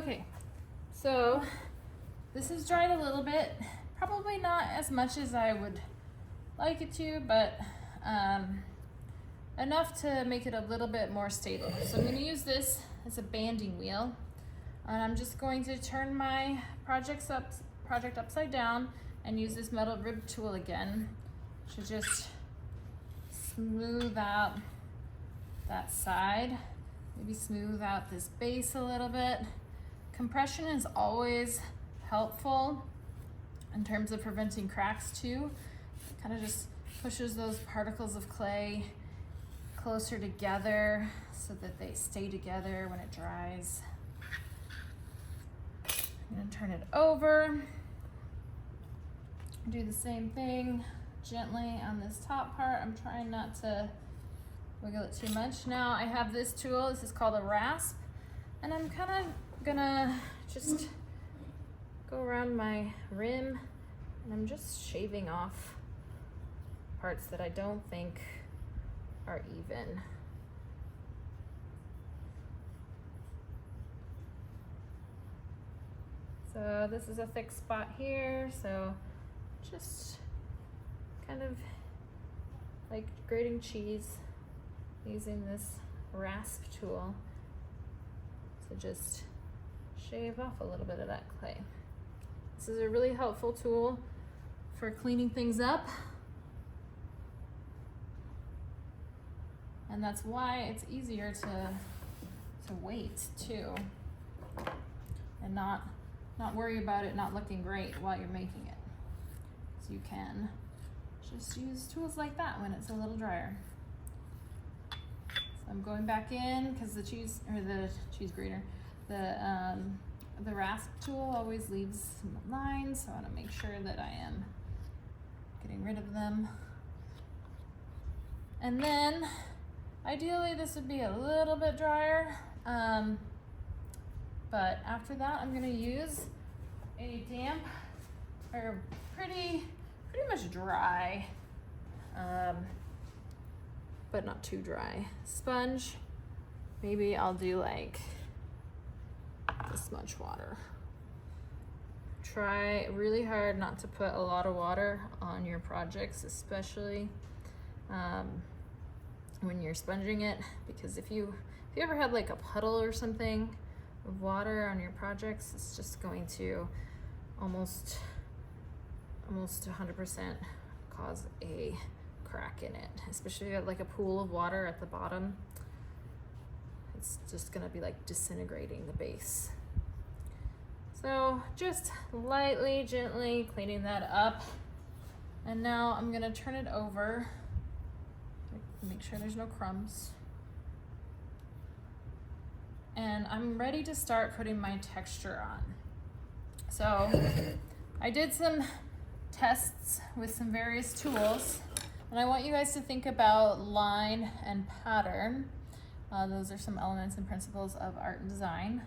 Okay, so this has dried a little bit, probably not as much as I would like it to, but enough to make it a little bit more stable. So I'm going to use this as a banding wheel, and I'm just going to turn my project upside down and use this metal rib tool again to just smooth out that side, maybe smooth out this base a little bit. Compression is always helpful in terms of preventing cracks too. It kind of just pushes those particles of clay closer together so that they stay together when it dries. I'm gonna turn it over. Do the same thing gently on this top part. I'm trying not to wiggle it too much. Now I have this tool, this is called a rasp, and I'm kind of gonna just go around my rim, and I'm just shaving off parts that I don't think are even. So this is a thick spot here, so just kind of like grating cheese, using this rasp tool to just shave off a little bit of that clay. This is a really helpful tool for cleaning things up, and that's why it's easier to wait too, and not worry about it not looking great while you're making it. So you can just use tools like that when it's a little drier. So I'm going back in because the cheese grater, the rasp tool always leaves some lines, so I want to make sure that I am getting rid of them. And then ideally this would be a little bit drier, but after that I'm going to use a damp or pretty much dry, but not too dry sponge. Maybe I'll do like this much water. Try really hard not to put a lot of water on your projects, especially when you're sponging it, because if you ever had like a puddle or something of water on your projects, it's just going to almost 100% cause a crack in it, especially if you have like a pool of water at the bottom. It's just gonna be like disintegrating the base. So just lightly, gently cleaning that up. And now I'm gonna turn it over, make sure there's no crumbs. And I'm ready to start putting my texture on. So I did some tests with some various tools, and I want you guys to think about line and pattern. Those are some elements and principles of art and design.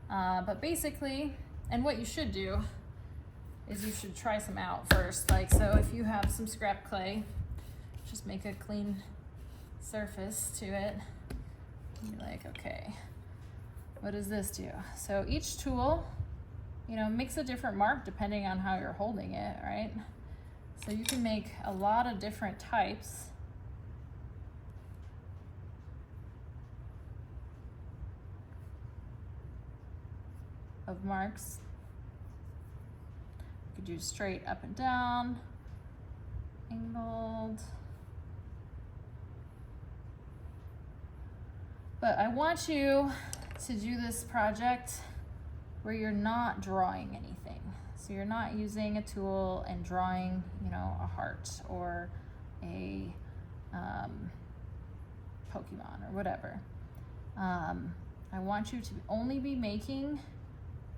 But basically, and what you should do is you should try some out first. Like, so if you have some scrap clay, just make a clean surface to it. And be like, okay, what does this do? So each tool, makes a different mark depending on how you're holding it, right? So you can make a lot of different types. Of marks. You could do straight up and down, angled. But I want you to do this project where you're not drawing anything. So you're not using a tool and drawing, a heart or a Pokemon or whatever. I want you to only be making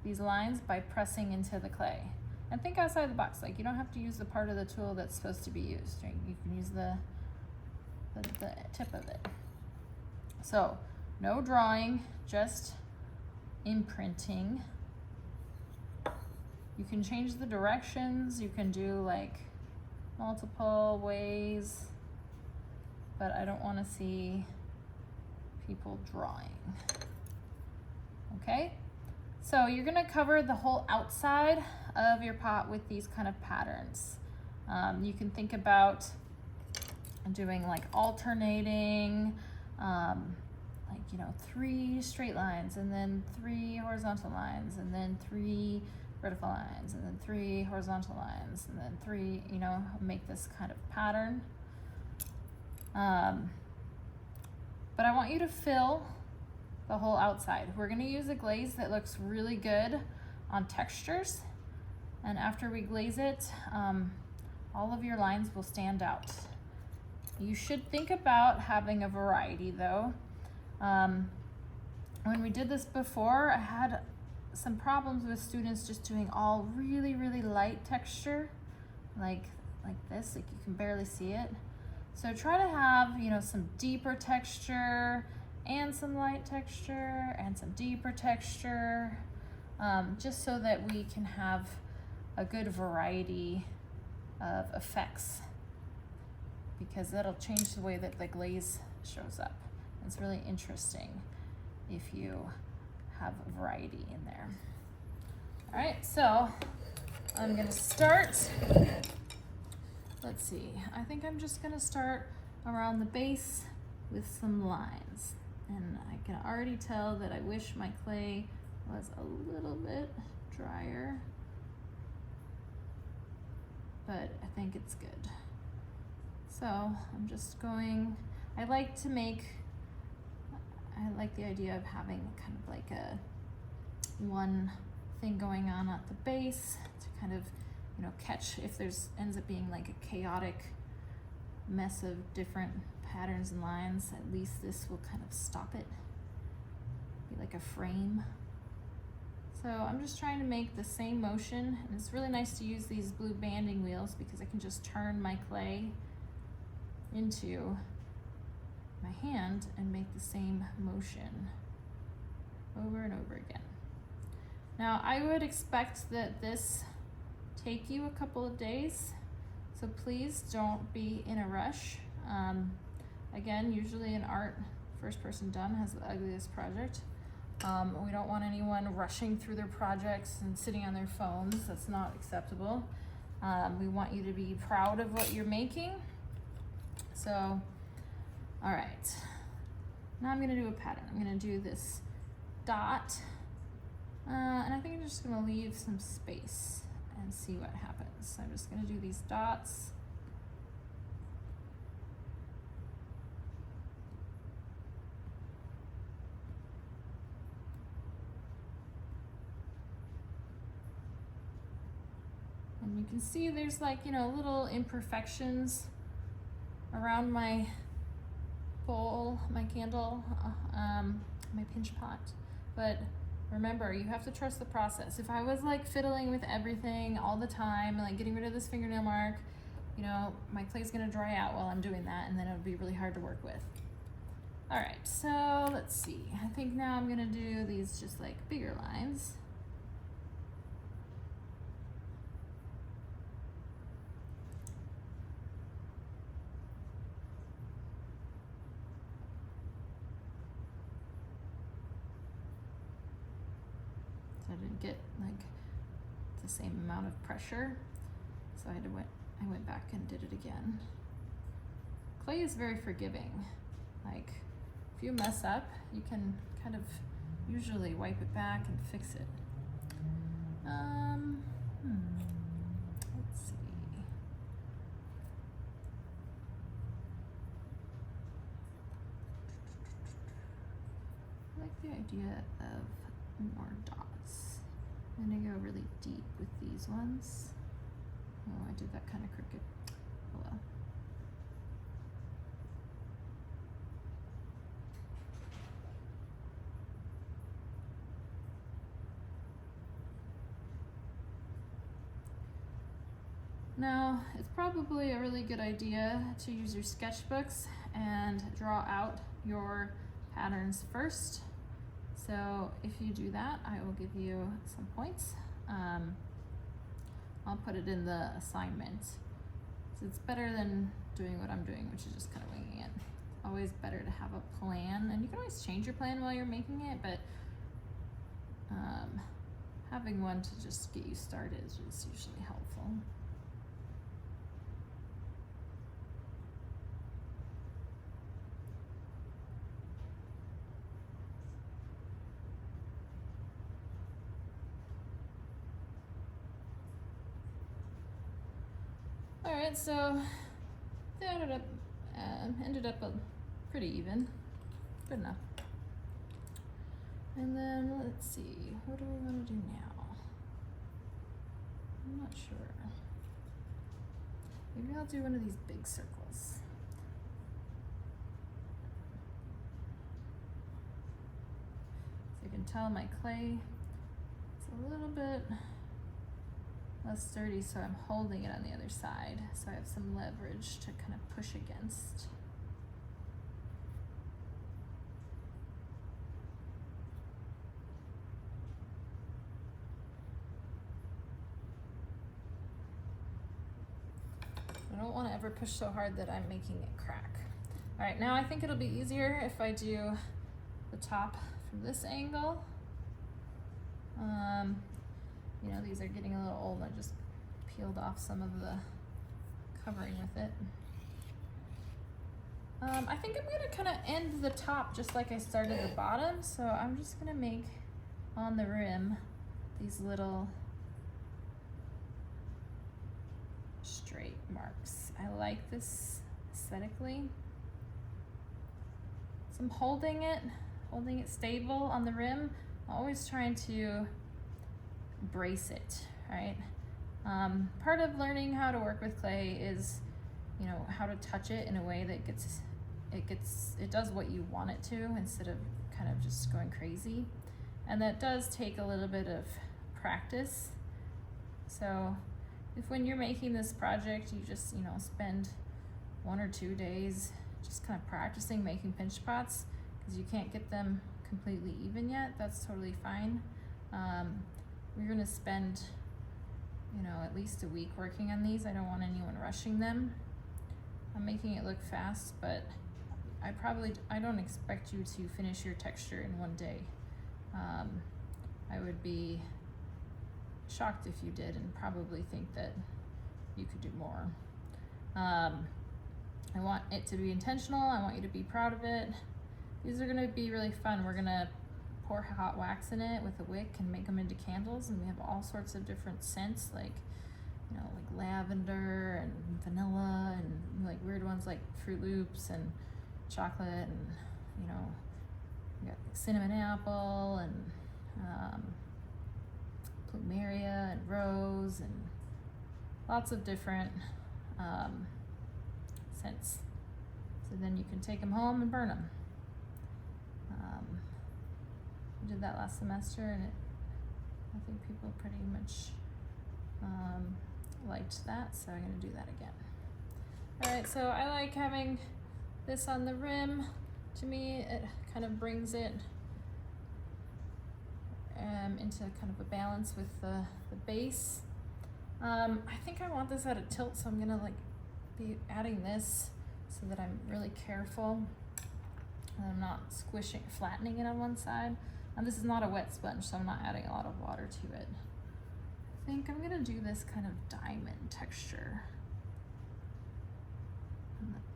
these lines by pressing into the clay. And think outside the box. Like, you don't have to use the part of the tool that's supposed to be used. Right? You can use the tip of it. So no drawing, just imprinting. You can change the directions. You can do like multiple ways, but I don't want to see people drawing. Okay? So you're gonna cover the whole outside of your pot with these kind of patterns. You can think about doing like alternating, like, you know, 3 straight lines and then 3 horizontal lines and then 3 vertical lines and then 3 horizontal lines and then 3, you know, make this kind of pattern. But I want you to fill the whole outside. We're gonna use a glaze that looks really good on textures. And after we glaze it, all of your lines will stand out. You should think about having a variety though. When we did this before, I had some problems with students just doing all really, really light texture, like this, like you can barely see it. So try to have, you know, some deeper texture and some light texture and some deeper texture, just so that we can have a good variety of effects, because that'll change the way that the glaze shows up. It's really interesting if you have variety in there. All right, so I'm gonna start. Let's see, I think I'm just gonna start around the base with some lines. And I can already tell that I wish my clay was a little bit drier, but I think it's good. So I'm just going, I like the idea of having kind of like one thing going on at the base to kind of, you know, catch if there's ends up being like a chaotic mess of different patterns and lines. At least this will kind of stop it, be like a frame. So I'm just trying to make the same motion, and it's really nice to use these blue banding wheels because I can just turn my clay into my hand and make the same motion over and over again. Now I would expect that this take you a couple of days, so please don't be in a rush. Again, usually in art, first person done has the ugliest project. We don't want anyone rushing through their projects and sitting on their phones. That's not acceptable. We want you to be proud of what you're making. So, all right. Now I'm gonna do a pattern. I'm gonna do this dot, and I think I'm just gonna leave some space and see what happens. So I'm just gonna do these dots. And you can see there's like, you know, little imperfections around my bowl, my candle, my pinch pot. But remember, you have to trust the process. If I was like fiddling with everything all the time, like getting rid of this fingernail mark, you know, my clay's gonna dry out while I'm doing that, and then it would be really hard to work with. All right, so let's see. I think now I'm gonna do these just like bigger lines. I didn't get like the same amount of pressure, so I went back and did it again. Clay is very forgiving. Like if you mess up, you can kind of usually wipe it back and fix it. Let's see. I like the idea of more dots. I'm gonna go really deep with these ones. Oh, I did that kind of crooked. Oh well. Now, it's probably a really good idea to use your sketchbooks and draw out your patterns first. So if you do that, I will give you some points. I'll put it in the assignment. So it's better than doing what I'm doing, which is just kind of winging it. It's always better to have a plan, and you can always change your plan while you're making it, but having one to just get you started is usually helpful. Alright, so they ended up pretty even. Good enough. And then let's see, what do we want to do now? I'm not sure. Maybe I'll do one of these big circles. So you can tell my clay is a little bit less sturdy, so I'm holding it on the other side, so I have some leverage to kind of push against. I don't want to ever push so hard that I'm making it crack. All right, now I think it'll be easier if I do the top from this angle. You know, these are getting a little old. I just peeled off some of the covering with it. I think I'm gonna kind of end the top just like I started the bottom. So I'm just gonna make on the rim these little straight marks. I like this aesthetically. So I'm holding it stable on the rim. I'm always trying to brace it, right? Part of learning how to work with clay is, you know, how to touch it in a way that it does what you want it to instead of kind of just going crazy. And that does take a little bit of practice. So if when you're making this project, you just, you know, spend 1 or 2 days just kind of practicing making pinch pots because you can't get them completely even yet, that's totally fine. We're gonna spend, you know, at least a week working on these. I don't want anyone rushing them. I'm making it look fast, but I don't expect you to finish your texture in 1 day. I would be shocked if you did and probably think that you could do more. I want it to be intentional. I want you to be proud of it. These are gonna be really fun. We're gonna pour hot wax in it with a wick and make them into candles, and we have all sorts of different scents, like, you know, like lavender and vanilla and like weird ones like Fruit Loops and chocolate, and, you know, we got like cinnamon apple and plumeria and rose and lots of different scents. So then you can take them home and burn them. We did that last semester, and I think people pretty much liked that, so I'm gonna do that again. All right, so I like having this on the rim. To me, it kind of brings it into kind of a balance with the base. I think I want this at a tilt, so I'm gonna like be adding this so that I'm really careful and I'm not flattening it on one side. And this is not a wet sponge, so I'm not adding a lot of water to it. I think I'm gonna do this kind of diamond texture.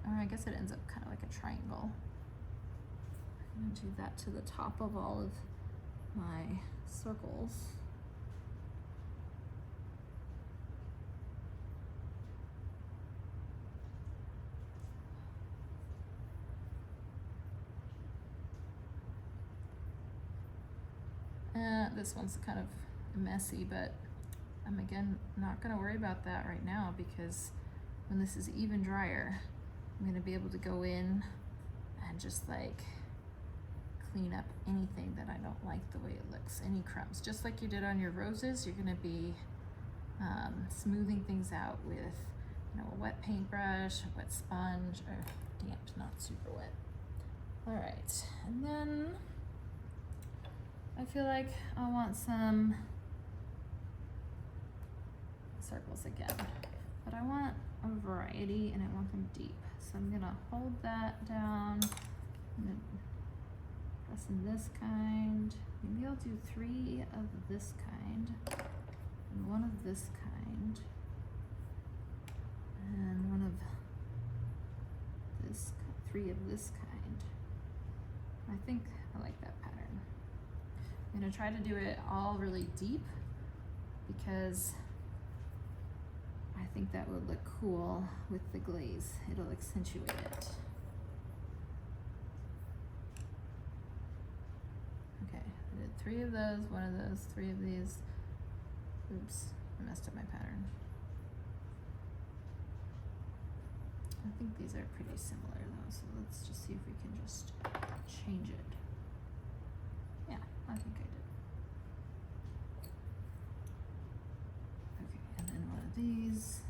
Or I guess it ends up kind of like a triangle. I'm gonna do that to the top of all of my circles. This one's kind of messy, but I'm again not gonna worry about that right now, because when this is even drier, I'm gonna be able to go in and just like clean up anything that I don't like the way it looks, any crumbs. Just like you did on your roses, you're gonna be smoothing things out with, you know, a wet paintbrush, a wet sponge, or damp, not super wet. All right, and then I feel like I want some circles again, but I want a variety and I want them deep. So I'm gonna hold that down. I'm gonna press in this kind. Maybe I'll do 3 of this kind, and 1 of this kind, and 1 of this, 3 of this kind. I think I like that pattern. I'm gonna try to do it all really deep because I think that would look cool with the glaze. It'll accentuate it. Okay, I did 3 of those, 1 of those, 3 of these. Oops, I messed up my pattern. I think these are pretty similar though, so let's just see if we can just change it. Yeah, I think I did. Okay, and then 1 of these.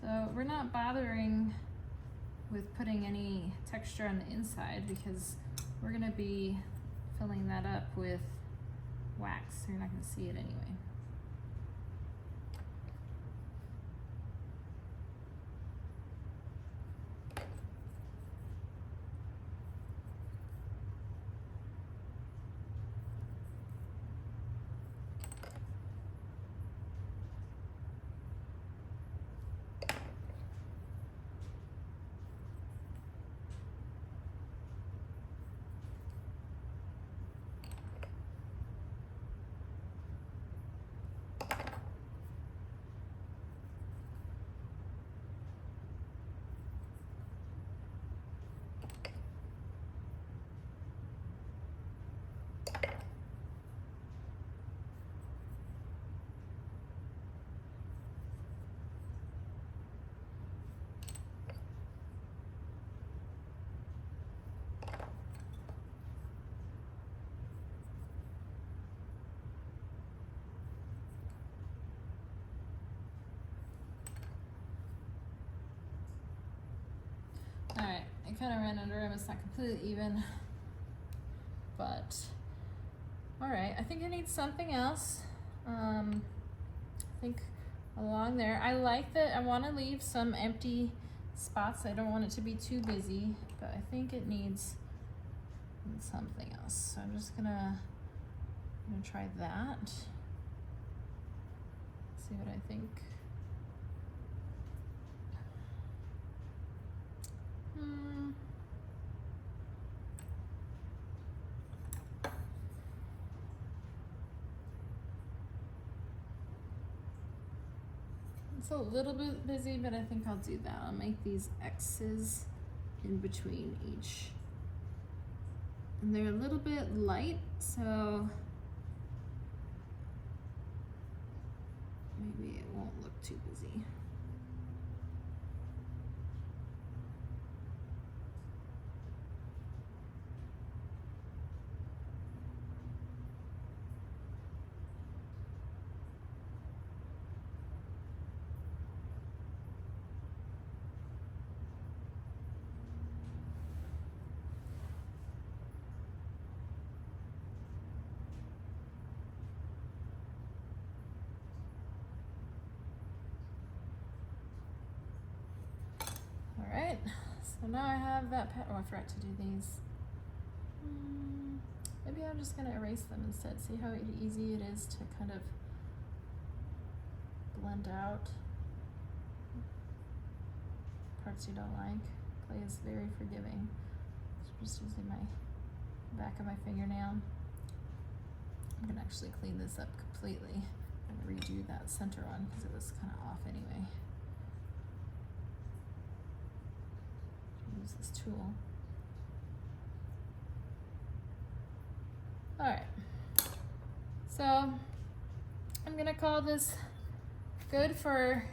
So we're not bothering with putting any texture on the inside because we're gonna be filling that up with wax, so you're not gonna see it anyway. Alright, I kind of ran under him. It's not completely even, but alright, I think I need something else. I think along there, I like that I want to leave some empty spots. I don't want it to be too busy, but I think it needs something else. So I'm just gonna try that. See what I think. It's a little bit busy, but I think I'll do that. I'll make these X's in between each. And they're a little bit light, so maybe it won't look too busy. Alright, so now I have that oh, I forgot to do these. Maybe I'm just gonna erase them instead. See how easy it is to kind of blend out parts you don't like. Clay is very forgiving. So I'm just using my back of my fingernail. I'm gonna actually clean this up completely and redo that center one because it was kind of off anyway. Use this tool. Alright, so I'm gonna call this good for